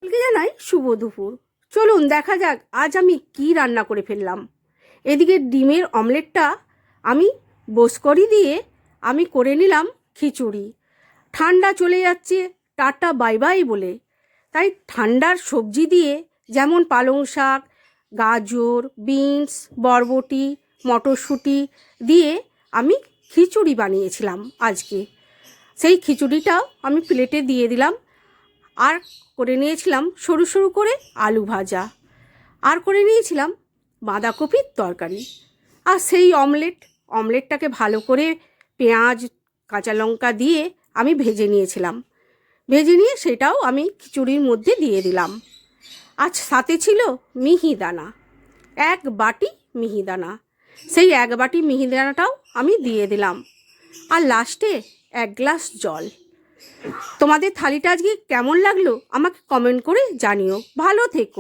সকলকে জানাই শুভ দুপুর। চলুন দেখা যাক আজ আমি কি রান্না করে ফেললাম। এদিকে ডিমের অমলেটটা আমি বসকরি দিয়ে আমি করে নিলাম খিচুড়ি। ঠান্ডা চলে যাচ্ছে, টাটা বাই বাই বলে, তাই ঠান্ডার সবজি দিয়ে যেমন পালং শাক, গাজর, বিনস, বরবটি, মটরশুঁটি দিয়ে আমি খিচুড়ি বানিয়েছিলাম আজকে। সেই খিচুড়িটাও আমি প্লেটে দিয়ে দিলাম। আর করে নিয়েছিলাম সরু সরু করে আলু ভাজা, আর করে নিয়েছিলাম বাঁধাকপির তরকারি, আর সেই অমলেটটাকে ভালো করে পেঁয়াজ কাঁচা লঙ্কা দিয়ে আমি ভেজে নিয়েছিলাম। ভেজে নিয়ে সেটাও আমি খিচুড়ির মধ্যে দিয়ে দিলাম। আজ সাথে ছিল মিহিদানা, 1 বাটি মিহিদানা। সেই 1 বাটি মিহিদানাটাও আমি দিয়ে দিলাম, আর লাস্টে 1 গ্লাস জল। তোমাদের থালিটা আজকে কেমন লাগলো আমাকে কমেন্ট করে জানিও। ভালো থেকো।